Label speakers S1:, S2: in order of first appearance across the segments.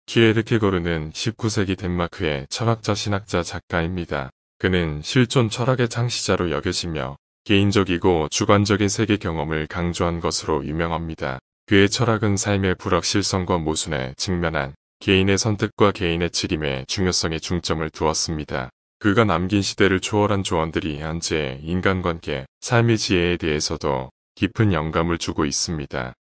S1: 키에르케고르는 19세기 덴마크의 철학자 신학자 작가입니다. 그는 실존 철학의 창시자로 여겨지며 개인적이고 주관적인 세계 경험을 강조한 것으로 유명합니다. 그의 철학은 삶의 불확실성과 모순에 직면한 개인의 선택과 개인의 지림의 중요성에 중점을 두었습니다. 그가 남긴 시대를 초월한 조언들이 현재의 인간관계, 삶의 지혜에 대해서도 깊은 영감을 주고 있습니다.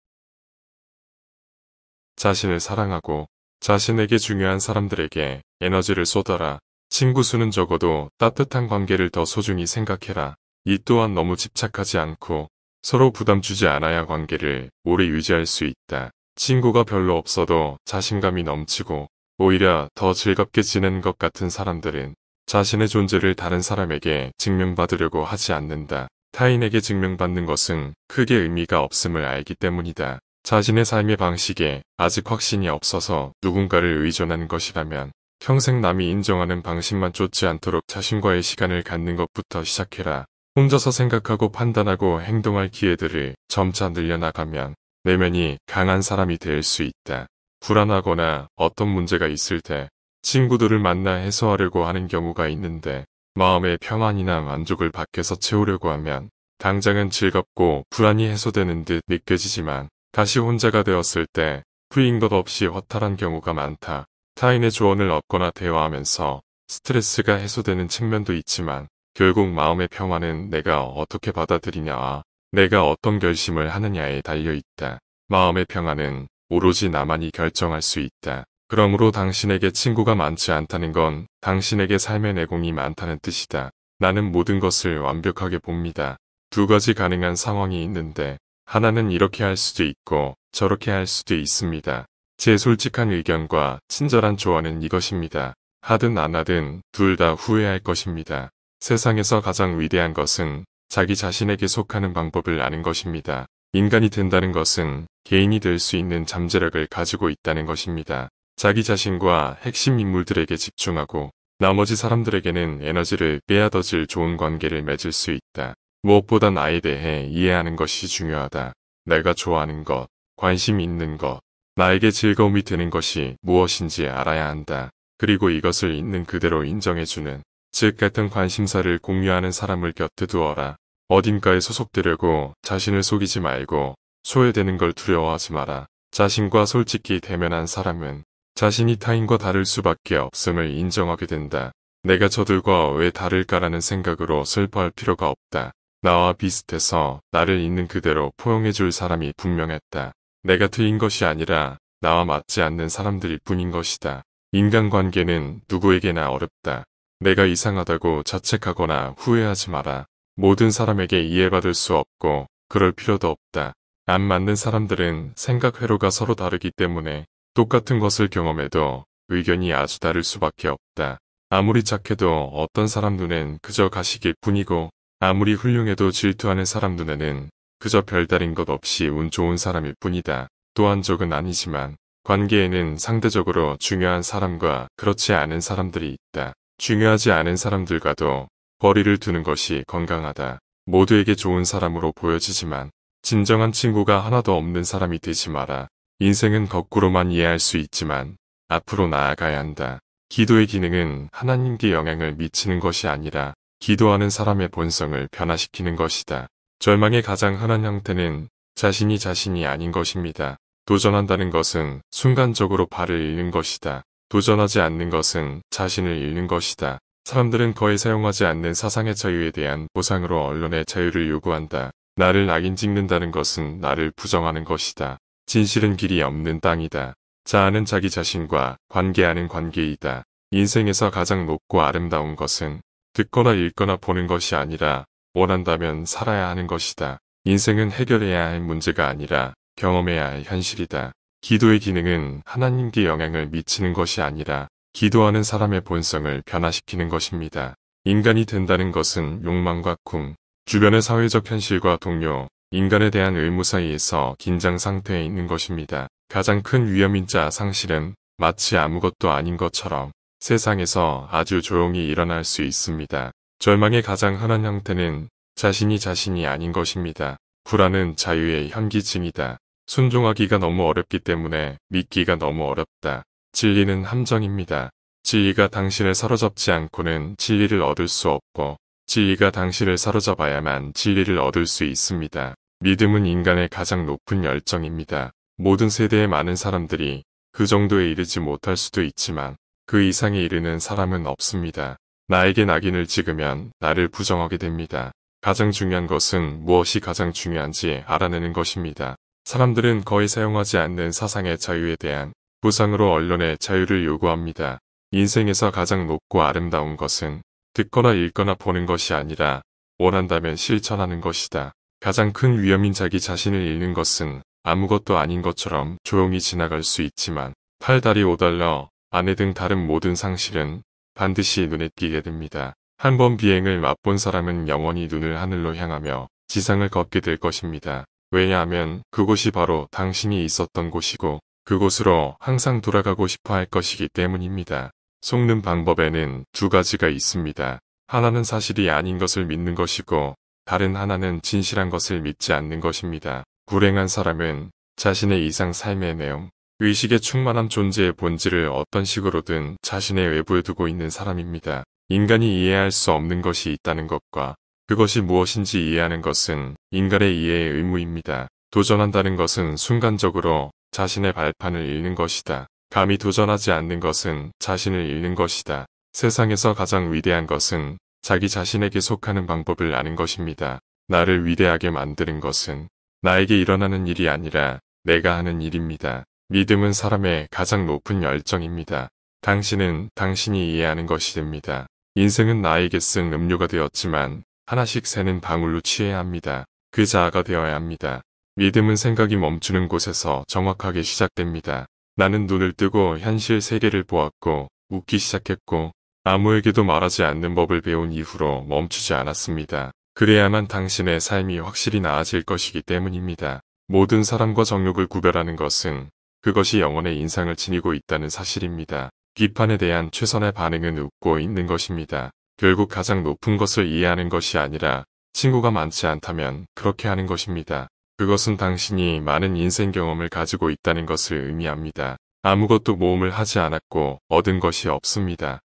S1: 자신을 사랑하고 자신에게 중요한 사람들에게 에너지를 쏟아라. 친구 수는 적어도 따뜻한 관계를 더 소중히 생각해라. 이 또한 너무 집착하지 않고 서로 부담 주지 않아야 관계를 오래 유지할 수 있다. 친구가 별로 없어도 자신감이 넘치고 오히려 더 즐겁게 지내는 것 같은 사람들은 자신의 존재를 다른 사람에게 증명받으려고 하지 않는다. 타인에게 증명받는 것은 크게 의미가 없음을 알기 때문이다. 자신의 삶의 방식에 아직 확신이 없어서 누군가를 의존하는 것이라면 평생 남이 인정하는 방식만 쫓지 않도록 자신과의 시간을 갖는 것부터 시작해라. 혼자서 생각하고 판단하고 행동할 기회들을 점차 늘려나가면 내면이 강한 사람이 될 수 있다. 불안하거나 어떤 문제가 있을 때 친구들을 만나 해소하려고 하는 경우가 있는데 마음의 평안이나 만족을 밖에서 채우려고 하면 당장은 즐겁고 불안이 해소되는 듯 느껴지지만 다시 혼자가 되었을 때 후인 것 없이 허탈한 경우가 많다. 타인의 조언을 얻거나 대화하면서 스트레스가 해소되는 측면도 있지만 결국 마음의 평화는 내가 어떻게 받아들이냐와 내가 어떤 결심을 하느냐에 달려있다. 마음의 평화는 오로지 나만이 결정할 수 있다. 그러므로 당신에게 친구가 많지 않다는 건 당신에게 삶의 내공이 많다는 뜻이다. 나는 모든 것을 완벽하게 봅니다. 두 가지 가능한 상황이 있는데 하나는 이렇게 할 수도 있고 저렇게 할 수도 있습니다. 제 솔직한 의견과 친절한 조언은 이것입니다. 하든 안 하든 둘 다 후회할 것입니다. 세상에서 가장 위대한 것은 자기 자신에게 속하는 방법을 아는 것입니다. 인간이 된다는 것은 개인이 될 수 있는 잠재력을 가지고 있다는 것입니다. 자기 자신과 핵심 인물들에게 집중하고 나머지 사람들에게는 에너지를 빼앗아줄 좋은 관계를 맺을 수 있다. 무엇보다 나에 대해 이해하는 것이 중요하다. 내가 좋아하는 것, 관심 있는 것, 나에게 즐거움이 되는 것이 무엇인지 알아야 한다. 그리고 이것을 있는 그대로 인정해주는, 즉 같은 관심사를 공유하는 사람을 곁에 두어라. 어딘가에 소속되려고 자신을 속이지 말고 소외되는 걸 두려워하지 마라. 자신과 솔직히 대면한 사람은 자신이 타인과 다를 수밖에 없음을 인정하게 된다. 내가 저들과 왜 다를까라는 생각으로 슬퍼할 필요가 없다. 나와 비슷해서 나를 있는 그대로 포용해줄 사람이 분명했다. 내가 틀린 것이 아니라 나와 맞지 않는 사람들일 뿐인 것이다. 인간관계는 누구에게나 어렵다. 내가 이상하다고 자책하거나 후회하지 마라. 모든 사람에게 이해받을 수 없고 그럴 필요도 없다. 안 맞는 사람들은 생각 회로가 서로 다르기 때문에 똑같은 것을 경험해도 의견이 아주 다를 수밖에 없다. 아무리 착해도 어떤 사람 눈엔 그저 가식일 뿐이고 아무리 훌륭해도 질투하는 사람 눈에는 그저 별다른 것 없이 운 좋은 사람일 뿐이다. 또한 적은 아니지만 관계에는 상대적으로 중요한 사람과 그렇지 않은 사람들이 있다. 중요하지 않은 사람들과도 거리를 두는 것이 건강하다. 모두에게 좋은 사람으로 보여지지만 진정한 친구가 하나도 없는 사람이 되지 마라. 인생은 거꾸로만 이해할 수 있지만 앞으로 나아가야 한다. 기도의 기능은 하나님께 영향을 미치는 것이 아니라 기도하는 사람의 본성을 변화시키는 것이다. 절망의 가장 흔한 형태는 자신이 아닌 것입니다. 도전한다는 것은 순간적으로 발을 잃는 것이다. 도전하지 않는 것은 자신을 잃는 것이다. 사람들은 거의 사용하지 않는 사상의 자유에 대한 보상으로 언론의 자유를 요구한다. 나를 낙인 찍는다는 것은 나를 부정하는 것이다. 진실은 길이 없는 땅이다. 자아는 자기 자신과 관계하는 관계이다. 인생에서 가장 높고 아름다운 것은 듣거나 읽거나 보는 것이 아니라 원한다면 살아야 하는 것이다. 인생은 해결해야 할 문제가 아니라 경험해야 할 현실이다. 기도의 기능은 하나님께 영향을 미치는 것이 아니라 기도하는 사람의 본성을 변화시키는 것입니다. 인간이 된다는 것은 욕망과 꿈, 주변의 사회적 현실과 동료, 인간에 대한 의무 사이에서 긴장 상태에 있는 것입니다. 가장 큰 위험인자 상실은 마치 아무것도 아닌 것처럼 세상에서 아주 조용히 일어날 수 있습니다. 절망의 가장 흔한 형태는 자신이 아닌 것입니다. 불안은 자유의 현기증이다. 순종하기가 너무 어렵기 때문에 믿기가 너무 어렵다. 진리는 함정입니다. 진리가 당신을 사로잡지 않고는 진리를 얻을 수 없고 진리가 당신을 사로잡아야만 진리를 얻을 수 있습니다. 믿음은 인간의 가장 높은 열정입니다. 모든 세대의 많은 사람들이 그 정도에 이르지 못할 수도 있지만 그 이상에 이르는 사람은 없습니다. 나에게 낙인을 찍으면 나를 부정하게 됩니다. 가장 중요한 것은 무엇이 가장 중요한지 알아내는 것입니다. 사람들은 거의 사용하지 않는 사상의 자유에 대한 보상으로 언론의 자유를 요구합니다. 인생에서 가장 높고 아름다운 것은 듣거나 읽거나 보는 것이 아니라 원한다면 실천하는 것이다. 가장 큰 위험인 자기 자신을 잃는 것은 아무것도 아닌 것처럼 조용히 지나갈 수 있지만 팔다리 5달러, 아내 등 다른 모든 상실은 반드시 눈에 띄게 됩니다. 한 번 비행을 맛본 사람은 영원히 눈을 하늘로 향하며 지상을 걷게 될 것입니다. 왜냐하면 그곳이 바로 당신이 있었던 곳이고 그곳으로 항상 돌아가고 싶어 할 것이기 때문입니다. 속는 방법에는 두 가지가 있습니다. 하나는 사실이 아닌 것을 믿는 것이고 다른 하나는 진실한 것을 믿지 않는 것입니다. 불행한 사람은 자신의 이상 삶의 내용, 의식에 충만한 존재의 본질을 어떤 식으로든 자신의 외부에 두고 있는 사람입니다. 인간이 이해할 수 없는 것이 있다는 것과 그것이 무엇인지 이해하는 것은 인간의 이해의 의무입니다. 도전한다는 것은 순간적으로 자신의 발판을 잃는 것이다. 감히 도전하지 않는 것은 자신을 잃는 것이다. 세상에서 가장 위대한 것은 자기 자신에게 속하는 방법을 아는 것입니다. 나를 위대하게 만드는 것은 나에게 일어나는 일이 아니라 내가 하는 일입니다. 믿음은 사람의 가장 높은 열정입니다. 당신은 당신이 이해하는 것이 됩니다. 인생은 나에게 쓴 음료가 되었지만 하나씩 새는 방울로 취해야 합니다. 그 자아가 되어야 합니다. 믿음은 생각이 멈추는 곳에서 정확하게 시작됩니다. 나는 눈을 뜨고 현실 세계를 보았고 웃기 시작했고 아무에게도 말하지 않는 법을 배운 이후로 멈추지 않았습니다. 그래야만 당신의 삶이 확실히 나아질 것이기 때문입니다. 모든 사람과 정욕을 구별하는 것은 그것이 영혼의 인상을 지니고 있다는 사실입니다. 비판에 대한 최선의 반응은 웃고 있는 것입니다. 결국 가장 높은 것을 이해하는 것이 아니라 친구가 많지 않다면 그렇게 하는 것입니다. 그것은 당신이 많은 인생 경험을 가지고 있다는 것을 의미합니다. 아무것도 모험을 하지 않았고 얻은 것이 없습니다.